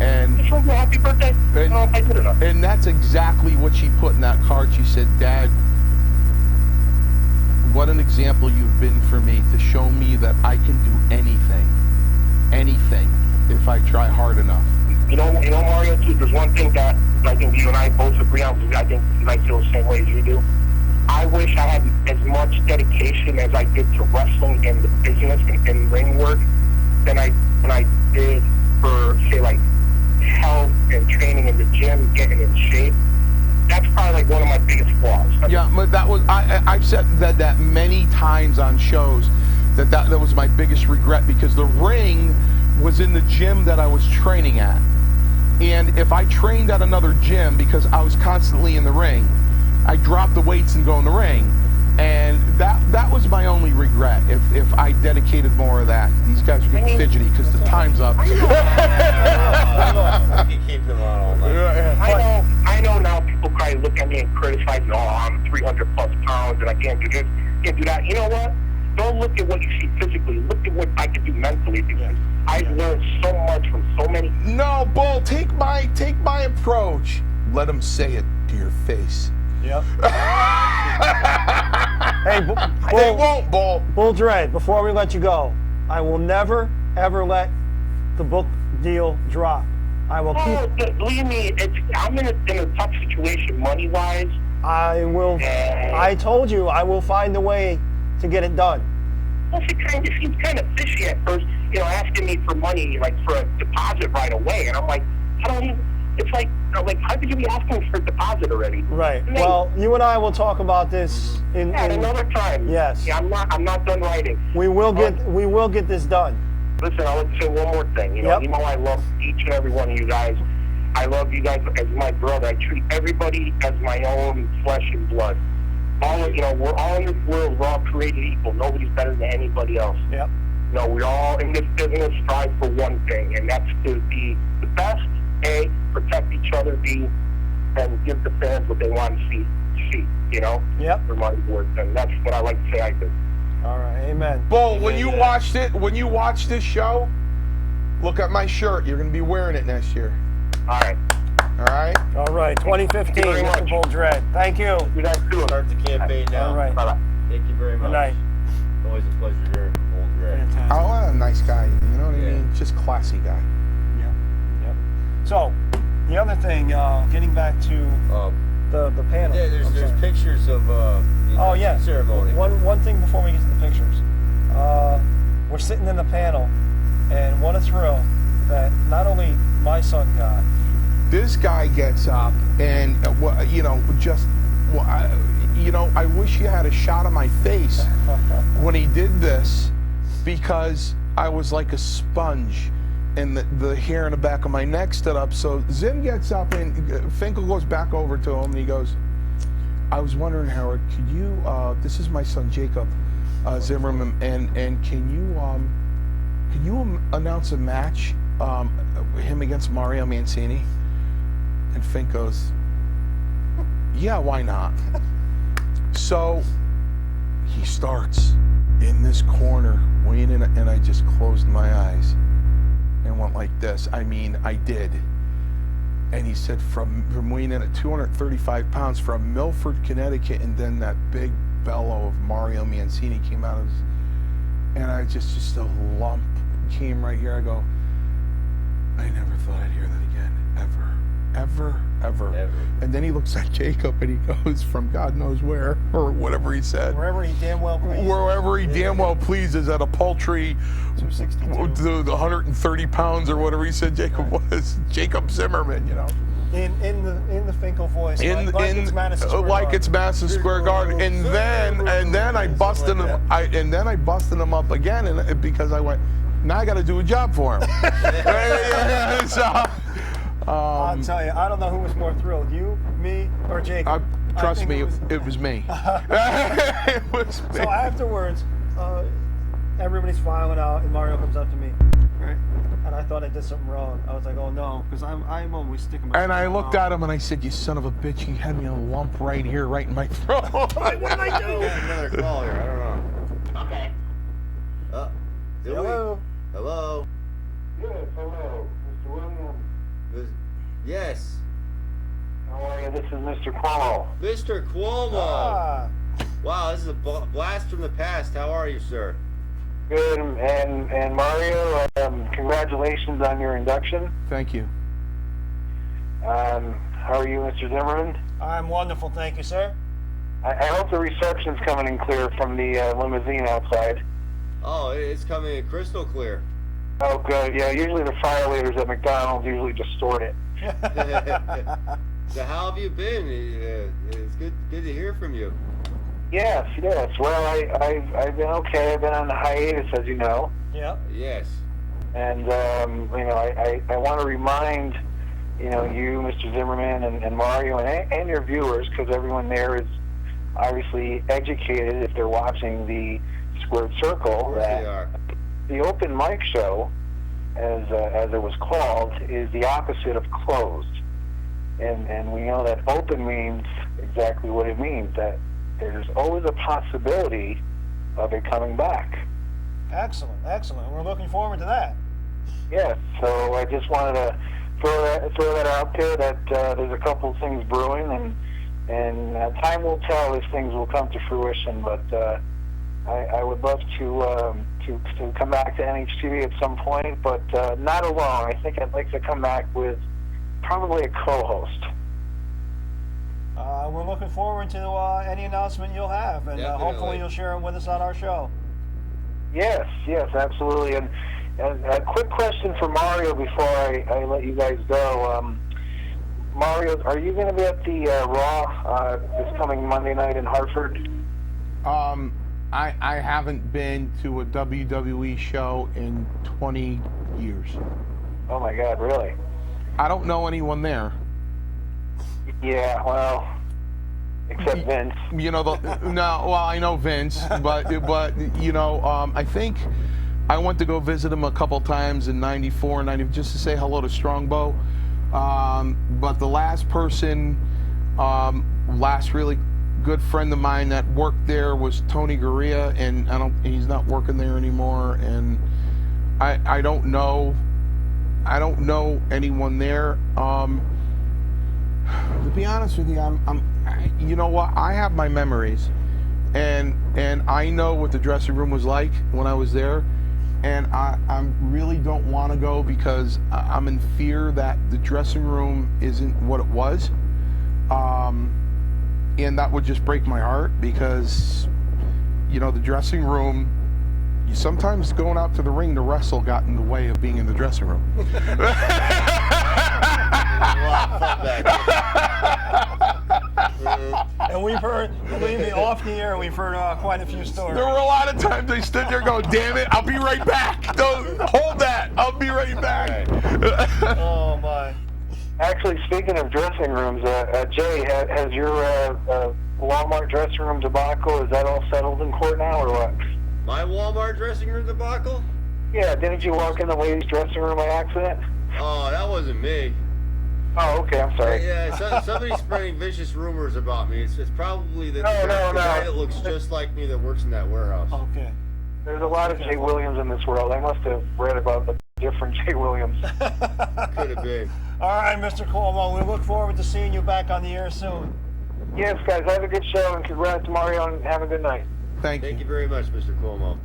C: And
E: happy birthday. I did it.
C: And that's exactly what she put in that card. She said, Dad, what an example you've been for me to show me that I can do anything, if I try hard enough.
E: You know, Mario, too, there's one thing that I think you and I both agree on, because I think I feel the same way as you do. I wish I had as much dedication as I did to wrestling and the business and ring work than I did for, say, like, health and training in the gym, getting in shape. That's probably, like, one of my biggest flaws.
C: Yeah, but that was, I've said that many times on shows, that was my biggest regret, because the ring was in the gym that I was training at. And if I trained at another gym, because I was constantly in the ring, I dropped the weights and go in the ring. And that was my only regret, if I dedicated more of that. These guys are getting fidgety because the time's up.
G: You can keep them on all night.
E: I know now people probably look at me and criticize me, I'm 300 plus pounds and I can't do this, can't do that. You know what? Don't look at what you see physically. Look at what I can do mentally, because I've learned so much from so many.
C: No, Bull, take my approach. Let them say it to your face.
F: Yep. Hey,
C: They won't, Bull.
F: Bull Dredd, before we let you go, I will never, ever let the book deal drop. I will keep...
E: Believe me, I'm in a tough situation money-wise.
F: I will... I told you, I will find a way to get it done.
E: Well, it seems kind of fishy at first, you know, asking me for money, like, for a deposit right away. And I'm like, I don't even... It's like, how could you be asking for a deposit already?
F: Right. Well, you and I will talk about this
E: at another time.
F: Yes.
E: Yeah, I'm not done writing.
F: We will get this done.
E: Listen, I would say one more thing. You know, I love each and every one of you guys, I love you guys as my brother. I treat everybody as my own flesh and blood. We're all in this world. We're all created equal. Nobody's better than anybody else.
F: Yep.
E: We're all in this business strive for one thing, and that's to be the best. A, protect each other. B, and give the fans what they want to see.
F: Yep.
E: For my words, and that's what I like to say I do.
F: All right. Amen.
C: Bull, when you watch this show, look at my shirt. You're going to be wearing it next year.
E: All right.
C: All right?
F: All right. 2015,
E: Thank you very
F: Mr.
E: much.
F: Bull Dread. Thank you.
E: You guys do it.
G: Start the campaign now.
F: All right.
E: Bye-bye.
G: Thank you very much.
F: Good night.
G: Always a pleasure hearing from Old Red.
F: Fantastic.
C: Oh, what a nice guy. You know what I
G: Yeah.
C: mean? Just classy guy.
F: Yep. So, the other thing, getting back to the panel.
G: Yeah,
F: I'm
G: there's
F: sorry.
G: pictures of the
F: Oh yeah.
G: ceremony.
F: One thing before we get to the pictures. We're sitting in the panel, and what a thrill that not only my son got.
C: This guy gets up and, I wish you had a shot of my face when he did this, because I was like a sponge and the hair in the back of my neck stood up. So Zim gets up and Finkel goes back over to him and he goes, I was wondering, Howard, could you, this is my son Jacob Zimmerman, and can you announce a match, him against Mario Mancini? And Fink goes, yeah, why not? So he starts in this corner, weighing in, and I just closed my eyes and went like this. I mean, I did. And he said from weighing in at 235 pounds from Milford, Connecticut, and then that big bellow of Mario Mancini came out of his, and I just a lump came right here. I go, I never thought I'd hear that again, ever. And then he looks at Jacob and he goes, from God knows where, or whatever he said.
F: Wherever he damn well pleases.
C: Wherever he damn well pleases, at a paltry
F: 262.
C: 130 pounds or whatever he said Jacob was. Jacob Zimmerman,
F: In the Finkel voice. It's Madison Square
C: like
F: Garden.
C: it's Madison Square Garden. And then I busted him. I busted him up again, because I went, now I got to do a job for him. So,
F: I'll tell you, I don't know who was more thrilled, you, me, or Jacob.
C: Trust me, it was me. It was me.
F: So afterwards, everybody's filing out, and Mario comes up to me, right? And I thought I did something wrong. I was like, oh no, because I'm always sticking my.
C: And I looked at him and I said, you son of a bitch, you had me a lump right here, right in my throat.
F: What did I do?
G: Another call here. I don't know.
E: Okay.
G: Did
F: Hello.
G: we? Hello.
E: Yes, hello, Mr. Williams.
G: Yes.
E: How are you? This is Mr. Cuomo.
G: Mr. Cuomo.
F: Ah,
G: Wow, this is a blast from the past. How are you, sir?
E: Good, and Mario, congratulations on your induction.
C: Thank you.
E: How are you, Mr. Zimmerman?
F: I'm wonderful, thank you, sir.
E: I hope the reception's coming in clear from the limousine outside.
G: Oh, it's coming in crystal clear.
E: Oh, good. Yeah, usually the fire leaders at McDonald's usually distort it.
G: So how have you been? It's good to hear from you.
E: Yes. Well, I've been okay. I've been on hiatus, as you know.
F: Yeah.
G: Yes.
E: And, I want to remind, you, Mr. Zimmerman and Mario and your viewers, because everyone there is obviously educated if they're watching the Squared Circle,
G: They are.
E: the open mic show, as it was called, is the opposite of closed. And we know that open means exactly what it means, that there's always a possibility of it coming back.
F: Excellent. We're looking forward to that.
E: Yes, so I just wanted to throw that out there, that there's a couple of things brewing, and time will tell if things will come to fruition, but I would love to come back to NHTV at some point, but not alone. I think I'd like to come back with probably a co-host.
F: We're looking forward to any announcement you'll have, and
G: Definitely.
F: hopefully you'll share them with us on our show.
E: Yes, absolutely. And a quick question for Mario before I let you guys go. Mario, are you going to be at the Raw this coming Monday night in Hartford?
C: I haven't been to a WWE show in 20 years.
E: Oh my God, really?
C: I don't know anyone there.
E: Yeah, well, except Vince.
C: You know, well, I know Vince, but you know, I think I went to go visit him a couple times in '94, just to say hello to Strongbow. But the last person, last really good friend of mine that worked there was Tony Gurria, and he's not working there anymore, and I don't know anyone there. To be honest with you, you know what? I have my memories, and I know what the dressing room was like when I was there, and I really don't want to go because I'm in fear that the dressing room isn't what it was, and that would just break my heart because, you know, the dressing room. Sometimes going out to the ring to wrestle got in the way of being in the dressing room.
F: And we've heard, believe me, off the air, we've heard quite a few stories.
C: There were a lot of times they stood there going, "Damn it, I'll be right back. Don't hold that. I'll be right back."
F: Oh my!
E: Actually, speaking of dressing rooms, Jay, has your Walmart dressing room debacle, is that all settled in court now, or what?
G: My Walmart dressing room debacle?
E: Yeah, didn't you walk in the ladies' dressing room by accident?
G: Oh, that wasn't me.
E: Oh, okay, I'm sorry.
G: Yeah, somebody's spreading vicious rumors about me. It's probably the guy that looks just like me that works in that warehouse.
F: Okay.
E: There's a lot of Jay Williams in this world. I must have read about the different Jay Williams.
G: Could have been.
F: All right, Mr. Cuomo, we look forward to seeing you back on the air soon.
E: Yes, guys, have a good show, and congrats to Mario, and have a good night.
C: Thank
G: Thank
C: you.
G: you very much, Mr. Cuomo.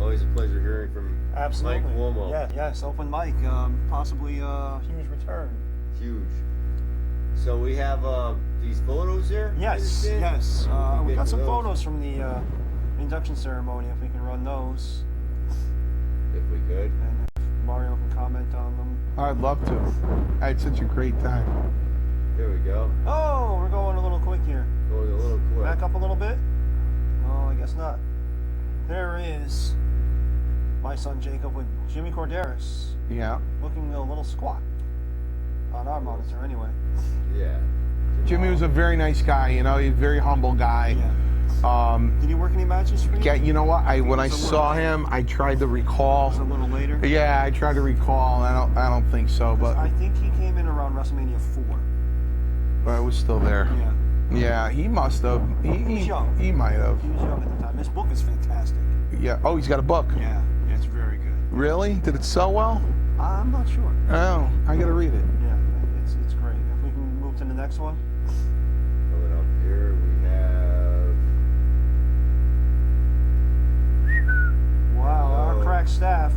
G: Always a pleasure hearing from
F: Absolutely.
G: Mike Cuomo.
F: Yeah, yes, open mic, possibly a huge return.
G: Huge. So we have these photos here?
F: Yes, yes. We
G: get
F: got
G: to
F: some
G: those.
F: photos from the induction ceremony, if we can run those.
G: If we could.
F: And if Mario can comment on them.
C: I'd love to. I had such a great time.
G: There we go.
F: Oh, we're going a little quick here.
G: Going a little quick.
F: Back up a little bit? No, I guess not. There is my son Jacob with Jimmy Corderas,
C: Yeah.
F: looking a little squat. On our monitor, anyway.
G: Yeah.
C: Jimmy was a very nice guy. You know, he's a very humble guy.
F: Yeah. Did he work any matches for you?
C: Yeah, you know what? When I
F: was a little
C: saw
F: later.
C: him, I tried to recall.
F: Was it a little later?
C: Yeah, I tried to recall. I don't think so, but
F: I think he came in around WrestleMania 4.
C: I was still there.
F: Yeah.
C: Yeah, he must have.
F: He was young.
C: He might have.
F: He was young at the time. His book is fantastic.
C: Yeah. Oh, he's got a book.
F: Yeah, it's very good.
C: Really? Did it sell well?
F: I'm not sure.
C: Oh, I gotta read it.
F: Yeah, it's great. If we can move to the next one.
G: Coming up here, we have.
F: Wow, our
G: Hello.
F: crack staff.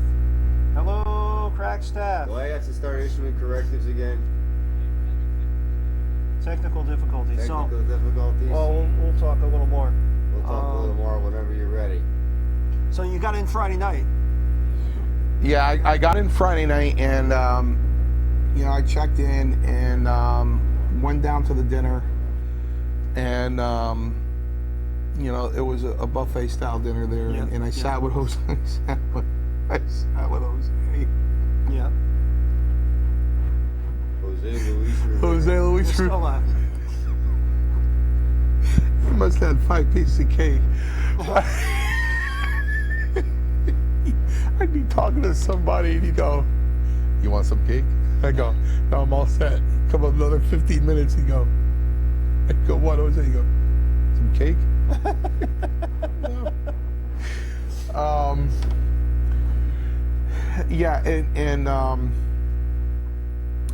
F: Hello, crack staff.
G: Do I have to start issuing correctives again?
F: Technical difficulties.
G: Technical difficulties?
F: Well, we'll talk a little more.
G: We'll talk a little more whenever you're ready.
F: So you got in Friday night.
C: Yeah, I got in Friday night, and you know, I checked in and went down to the dinner, and you know, it was a buffet style dinner there,
F: Yeah,
C: and I
F: yeah.
C: sat with Jose. I sat with Jose.
F: Yeah.
G: Jose Luis Rivera.
C: Jose
F: We're
C: Luis.
F: still laughing.
C: He must have had 5 pieces of cake. I'd be talking to somebody and he'd go, "You want some cake?" I go, "No, I'm all set." Come up another 15 minutes, he'd go, "I go, what, Jose?" He'd go, "Some cake?" Yeah, and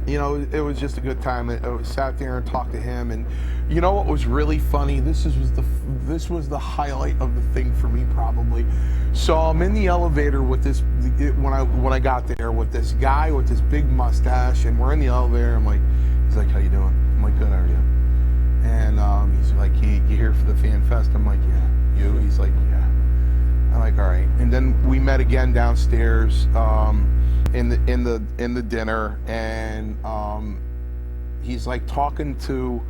C: you know, it was just a good time. I sat there and talked to him, and you know what was really funny? This was the highlight of the thing for me, probably. So I'm in the elevator with this when I got there with this guy with this big mustache, and we're in the elevator. I'm like, he's like, "How you doing?" I'm like, "Good, how are you?" And he's like, "You here for the Fan Fest?" I'm like, "Yeah." "You?" He's like, "Yeah." I'm like, "All right." And then we met again downstairs in the dinner, and he's like talking to,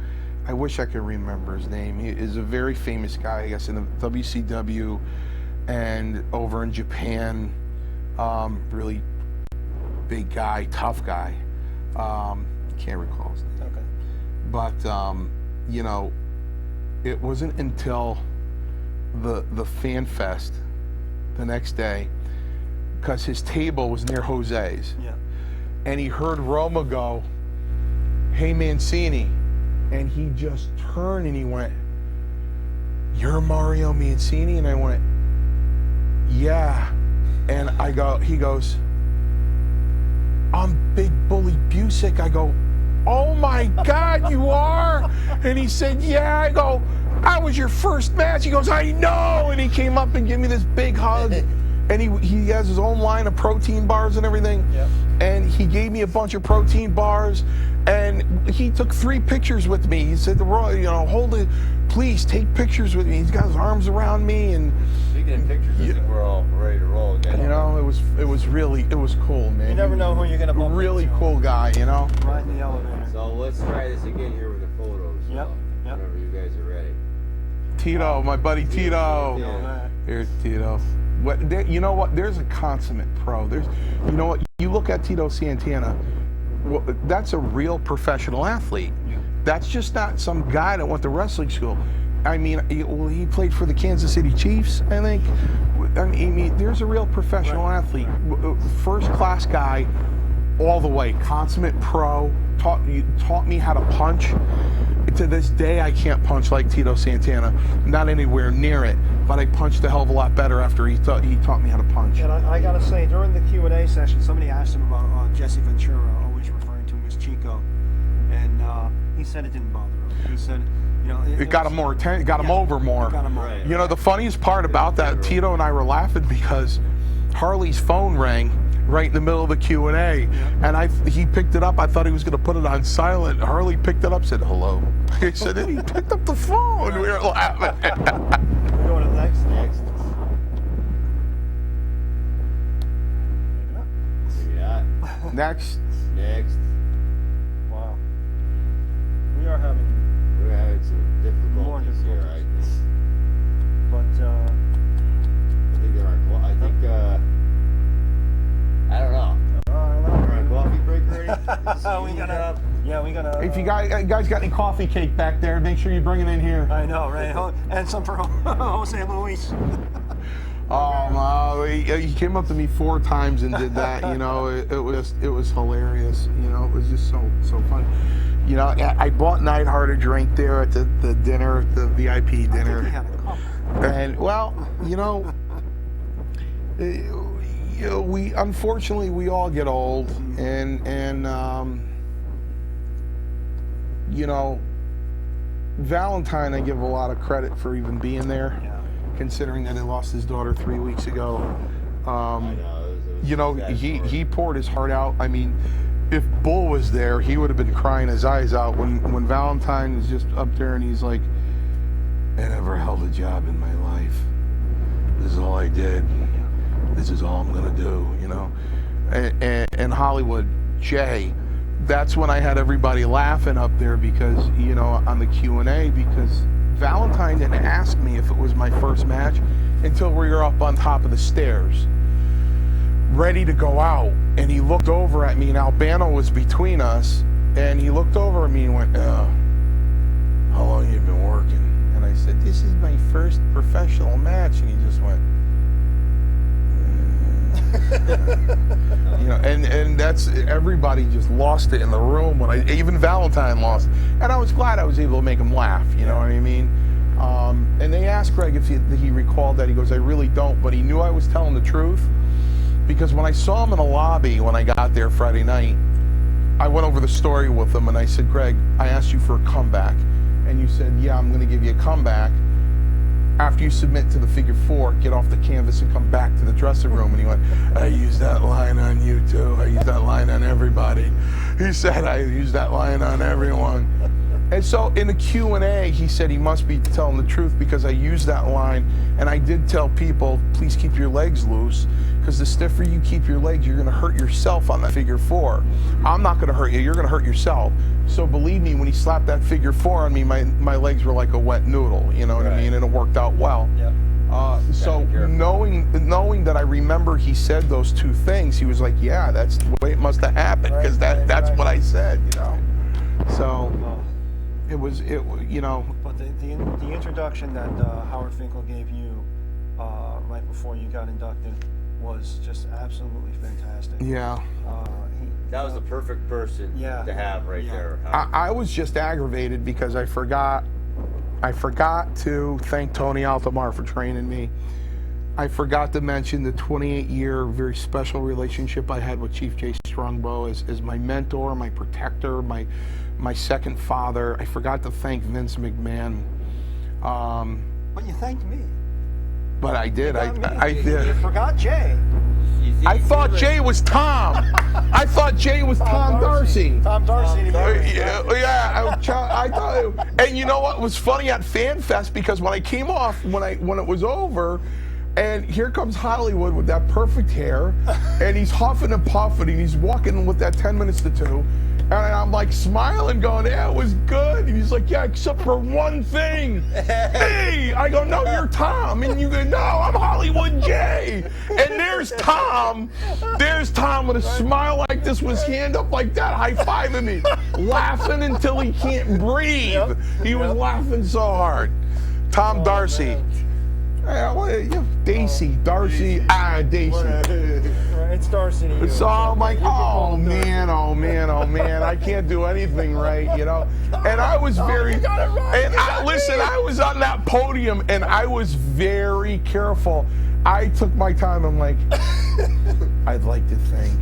C: I wish I could remember his name. He is a very famous guy, I guess, in the WCW and over in Japan. Really big guy, tough guy. Can't recall his name.
F: Okay.
C: But you know, it wasn't until the fan fest the next day, because his table was near Jose's,
F: Yeah.
C: and he heard Roma go, "Hey Mancini," and he just turned and he went, "You're Mario Mancini?" And I went, "Yeah." And he goes, "I'm Big Bully Busick." I go, "Oh my God, you are?" And he said, "Yeah." I go, "I was your first match." He goes, "I know." And he came up and gave me this big hug. And he has his own line of protein bars and everything.
F: Yep.
C: And he gave me a bunch of protein bars. And he took 3 pictures with me. He said, you know, hold it, please take pictures with me. He's got his arms around me. And
G: Speaking of pictures, I think we're all ready to roll again.
C: you know, it was cool, man.
F: You never know who you're gonna bump
C: Really
F: into.
C: cool guy, you know.
F: Right in the elevator.
G: So let's try this again here with the photos.
F: Yep, yep.
G: Whenever you guys are ready.
C: Tito, my buddy Tito.
G: Yeah.
C: Here's Tito. You know what? There's a consummate pro. You know what? You look at Tito Santana. Well, that's a real professional athlete.
F: Yeah.
C: That's just not some guy that went to wrestling school. I mean, he played for the Kansas City Chiefs, I think. I mean, there's a real professional athlete, first class guy, all the way. Consummate pro. Taught me how to punch. To this day, I can't punch like Tito Santana. Not anywhere near it. But I punched a hell of a lot better after he taught me how to punch.
F: And I gotta say, during the Q&A session, somebody asked him about Jesse Ventura, always referring to him as Chico, and he said it didn't bother him. He said, you know,
C: It got him more attention. Got him over more.
F: Got him over.
G: Right.
C: You know, the funniest part about that, Tito and I were laughing because Harley's phone rang right in the middle of the Q&A, and he picked it up. I thought he was going to put it on silent. Harley picked it up, said hello. He said, then he picked up the phone. We were laughing.
F: We're going to the next.
G: Next. Maybe not.
C: Next.
G: Next.
F: Wow. We are having,
G: We're having some
F: More
G: difficulties here, I
F: difficulties.
G: think.
F: but
G: I think they're on. I think. I don't know. We're on coffee break already.
F: we gotta.
C: If you guys got any coffee cake back there, make sure you bring it in here.
F: I know, right? And some for Jose Luis.
C: He came up to me 4 times and did that. You know, it was hilarious. You know, it was just so fun. You know, I bought Neidhart a drink there at the dinner, the VIP dinner.
F: I think he had a couple.
C: And well, you know, we unfortunately we all get old, and you know, Valentine I give a lot of credit for even being there, considering that he lost his daughter 3 weeks ago.
G: I know. It was
C: You know,
G: sad
C: he
G: story.
C: poured his heart out. I mean, if Bull was there, he would have been crying his eyes out. When Valentine is just up there and he's like, "I never held a job in my life. This is all I did. This is all I'm gonna do," you know. And Hollywood, Jay, that's when I had everybody laughing up there because, you know, on the Q&A, because Valentine didn't ask me if it was my first match until we were up on top of the stairs, ready to go out. And he looked over at me, and Albano was between us, and he looked over at me and went, "Oh, how long have you been working?" And I said, "This is my first professional match." And he just went, you know, and that's, everybody just lost it in the room when even Valentine lost. And I was glad I was able to make him laugh, you know what I mean? And they asked Greg if he recalled that. He goes, "I really don't," but he knew I was telling the truth, because when I saw him in the lobby when I got there Friday night, I went over the story with him and I said, "Greg, I asked you for a comeback, and you said, yeah, I'm going to give you a comeback. After you submit to the figure 4, get off the canvas and come back to the dressing room." And he went, "I used that line on you too. I used that line on everybody." He said, "I used that line on everyone." And so in the Q&A, he said he must be telling the truth because I used that line, and I did tell people, please keep your legs loose, because the stiffer you keep your legs, you're going to hurt yourself on that figure 4. I'm not going to hurt you, you're going to hurt yourself. So believe me, when he slapped that figure 4 on me, my legs were like a wet noodle, you know what I mean? And it worked out well.
F: Yeah.
C: So knowing that I remember he said those two things, he was like, "Yeah, that's the way it must have happened," because that's what I said, you know. So it was, you know.
F: But the introduction that Howard Finkel gave you right before you got inducted was just absolutely fantastic.
C: Yeah.
G: That was the perfect person to have right there.
C: I was just aggravated because I forgot to thank Tony Altomar for training me. I forgot to mention the 28-year very special relationship I had with Chief Jay Strongbow as my mentor, my protector, my second father. I forgot to thank Vince McMahon.
F: But you thanked me.
C: But I did. I did.
F: You forgot Jay.
C: I thought Jay was Tom. I thought Jay was Tom Darcy.
F: Tom Darcy.
C: Yeah, I thought. And you know what was funny at FanFest, because when I came off, when it was over, and here comes Hollywood with that perfect hair, and he's huffing and puffing, and he's walking with that 10 minutes to 2. And I'm like smiling, going, "Yeah, it was good." And he's like, "Yeah, except for one thing." Me! I go, "No, you're Tom." And you go, "No, I'm Hollywood Jay." And there's Tom. There's Tom with a smile like this, with his hand up like that, high-fiving me, laughing until he can't breathe. He was laughing so hard. Tom Darcy. Darcy.
F: It's Darcy to you.
C: So I'm like, oh man, I can't do anything right, you know. And I was very, and I was on that podium, and I was very careful. I took my time. I'm like, I'd like to thank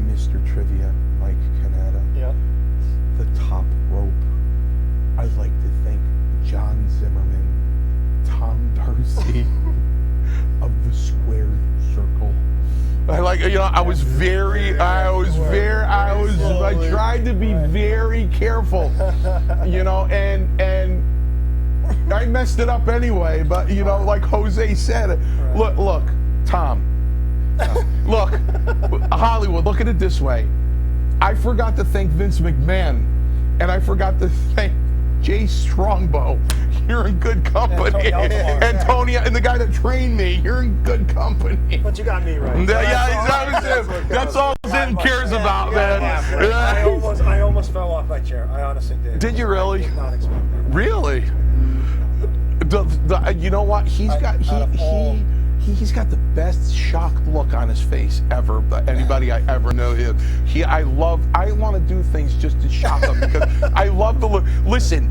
C: Mr. Trivia, Mike Canada.
F: Yeah.
C: The top rope. I'd like to thank John Zimmerman, Tom Darcy of the Squared Circle. I tried to be very careful, you know, and I messed it up anyway, but you know, like Jose said, look, Tom, look, Hollywood, look at it this way. I forgot to thank Vince McMahon, and I forgot to thank Jay Strongbow. You're in good company. And Tony, and the guy that trained me, you're in good company.
F: But you got me right.
C: That's all Zim cares about, man.
F: I almost fell off my chair. I honestly did.
C: Did you really?
F: I did not expect that.
C: Really? You know what? He's got the best shocked look on his face ever. Anybody I ever know. I want to do things just to shock him, because I love the look. Listen,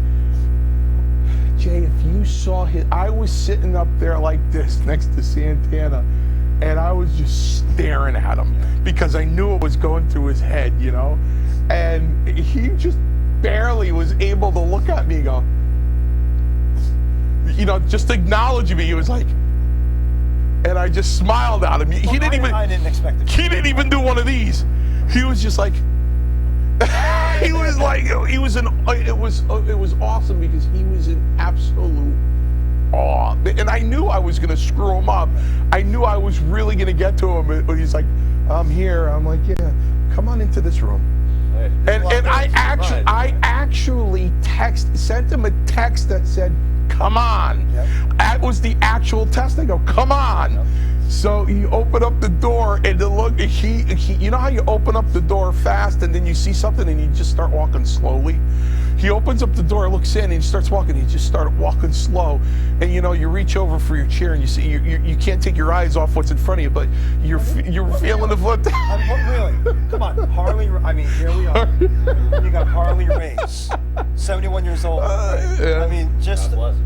C: Jay, if you saw I was sitting up there like this next to Santana, and I was just staring at him because I knew it was going through his head, you know? And he just barely was able to look at me and go, you know, just acknowledge me. He was like, and I just smiled at him. I
F: didn't expect it.
C: He didn't even do one of these. He was just like, he was like, it was awesome, because he was in absolute awe. And I knew I was going to screw him up. I knew I was really going to get to him. But he's like, "I'm here." I'm like, "Yeah, come on into this room." And I actually sent him a text that said, "Come on."
F: Yep.
C: That was the actual test. I go, "Come on." Yep. So he opened up the door, and you know how you open up the door fast and then you see something and you just start walking slowly? He opens up the door, looks in, and he starts walking. He just started walking slow. And you know, you reach over for your chair, and you see you can't take your eyes off what's in front of you, but you're feeling the foot.
F: Really? Come on, Harley. I mean, here we are. You got Harley Race, 71 years old.
C: Yeah.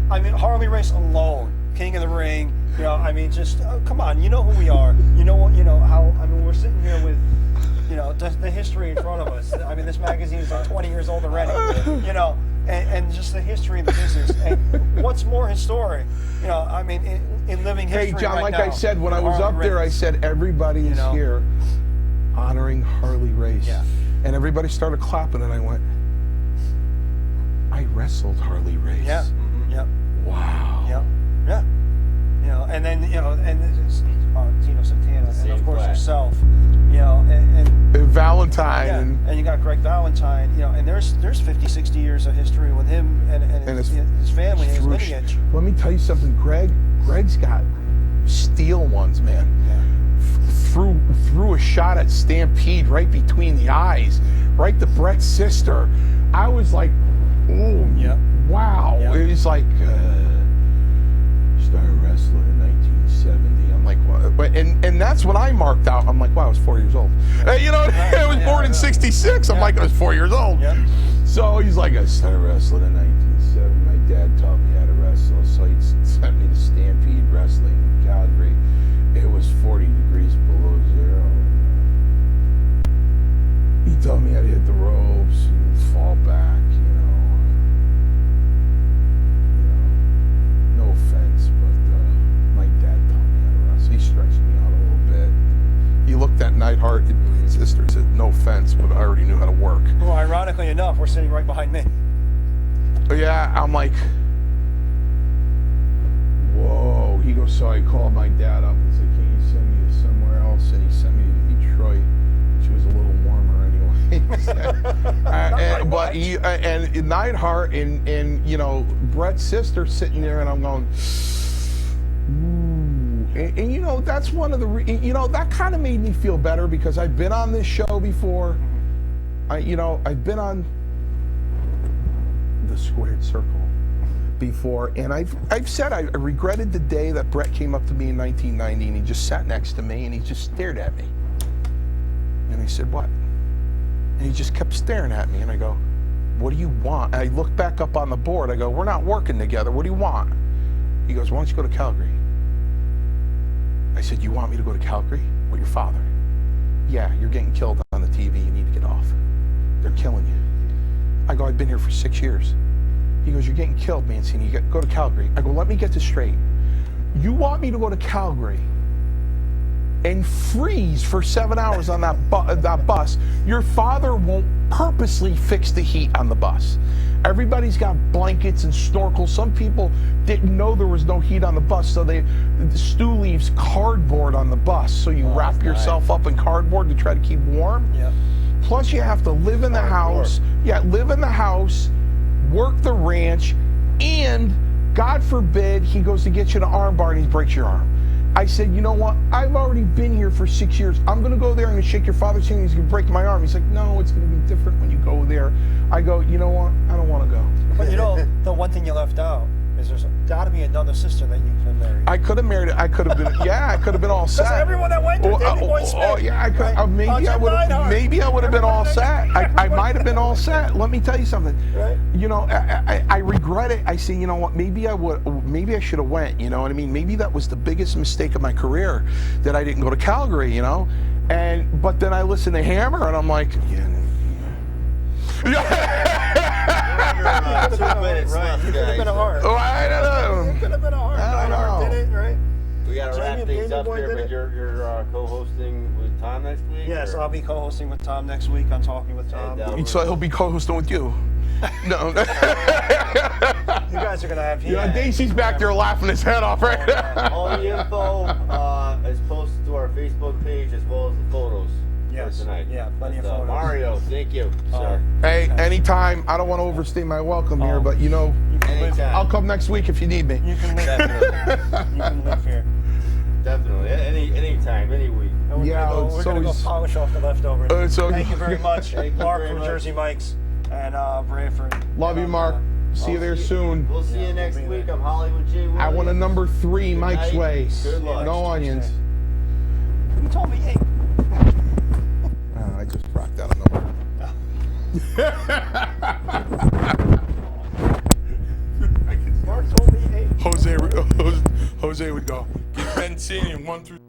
F: I mean, Harley Race alone, King of the Ring. You know, I mean, just come on. You know who we are. You know what? You know how. I mean, we're sitting here with, you know, the history in front of us. I mean, this magazine is like 20 years old already. You know, and just the history of the business. And what's more historic? You know, I mean, in living history.
C: Hey, John,
F: right
C: like
F: now,
C: I said when I was up there, I said everybody is here honoring Harley Race.
F: Yeah.
C: And everybody started clapping, and I went, "I wrestled Harley Race."
F: Yeah. Yep.
C: Wow.
F: Yep. Yeah. You know, and then Tino Santana, and of course yourself. You know, and
C: Valentine.
F: Yeah,
C: And
F: and you got Greg Valentine, you know, and there's 50, 60 years of history with him and his family and his lineage.
C: Let me tell you something, Greg's got steel ones, man.
F: Yeah.
C: Threw a shot at Stampede right between the eyes, right to Brett's sister. I was like, oh,
F: Yep.
C: wow.
F: Yep.
C: It was like, started wrestling in 1970. I'm like, what? And that's when I marked out. I'm like, wow, I was 4 years old. You know, I was born in 66. I'm like, I was 4 years old.
F: Yep.
C: So he's like, I started wrestling in 1970. My dad taught me how to wrestle, so he sent me to Stampede Wrestling in Calgary. It was 40 degrees below zero. He taught me how to hit the ropes and fall back, you know. No offense, but my dad taught me how to wrestle. He stretched me out a little bit. He looked at Neidhart, his sister, and said, no offense, but I already knew how to work.
F: Well, ironically enough, we're sitting right behind me.
C: Yeah, I'm like, whoa. He goes, so I called my dad up and said, can you send me to somewhere else? And he sent me to Detroit, which was a little warmer anyway. And Neidhart and you know, Brett's sister sitting there, and I'm going, ooh. And you know, that's one of the, you know, that kind of made me feel better because I've been on this show before. I've been on the Squared Circle before, and I've said I regretted the day that Brett came up to me in 1990 and he just sat next to me and he just stared at me. And he said, what? And he just kept staring at me, and I go, what do you want? And I looked back up on the board. I go, we're not working together. What do you want? He goes, why don't you go to Calgary? I said, you want me to go to Calgary with your father? Yeah, you're getting killed on the TV. You need to get off. They're killing you. I go, I've been here for 6 years. He goes, you're getting killed, Mancini. You go to Calgary. I go, let me get this straight. You want me to go to Calgary and freeze for 7 hours on that bus? Your father won't purposely fix the heat on the bus. Everybody's got blankets and snorkels. Some people didn't know there was no heat on the bus, so Stu leaves cardboard on the bus, so you wrap yourself up in cardboard to try to keep warm.
F: Yeah.
C: Plus you have to live in the house. Yeah, live in the house, work the ranch, and God forbid he goes to get you an arm bar and he breaks your arm. I said, you know what? I've already been here for 6 years. I'm going to go there and shake your father's hand. He's going to break my arm. He's like, no, it's going to be different when you go there. I go, you know what? I don't want to go.
F: But you know, the one thing you left out is there's got to be another sister that you could have married.
C: I could have married. I could have been. Yeah, I could have been all set.
F: Because everyone that went there, Davey Boy Smith.
C: Oh yeah, I could.
F: Right?
C: Maybe I would have. Maybe I would have been all set. I might have been all set. Let me tell you something.
F: Right.
C: You know, I regret it. I say, you know what? Maybe I would. Maybe I should have went. You know what I mean? Maybe that was the biggest mistake of my career, that I didn't go to Calgary. You know, but then I listened to Hammer, and I'm like, yeah.
G: 2 minutes left,
F: You could have been a heart.
C: Oh, I don't know.
F: It could have been a heart.
C: I don't
F: Neidhart did it, right?
G: We gotta wrap
F: Jamie,
G: things
F: Davey
G: up
F: Boy
G: here,
F: did
G: but
F: it?
G: you're co-hosting with Tom next week?
F: Yes,
G: or?
F: I'll be co-hosting with Tom next week on Talking with Tom.
G: And,
C: So he'll be co-hosting with you. No.
F: You guys are going to have
C: You know, Daisy's back there laughing his head off right now.
G: all the info is posted to our Facebook page as well as the photos for tonight.
F: Yeah, plenty of
G: But,
F: photos.
G: Mario, thank you, sir.
C: Hey, anytime. I don't want to overstay my welcome here, but you know,
F: You can live,
G: Anytime.
C: I'll come next week if you need me.
F: you can live,
G: Definitely.
F: you can live here.
G: Definitely. Anytime, any week.
F: And we're
C: Yeah,
F: gonna go,
C: it's
F: we're gonna go
C: always-
F: polish off the leftovers. Thank you very much,
G: Thank you
F: Mark
G: very
F: from
G: much.
F: Jersey Mike's and Bradford.
C: Love you, Mark. See you there soon.
G: We'll see you next week. I'm Hollywood J. Williams.
C: I want a number 3 Mike's
G: night.
C: Way.
G: Good luck.
C: No onions.
F: You told me 8.
C: I just rocked out a number.
F: Mark told me 8.
C: Jose would go, get Mancini 1 through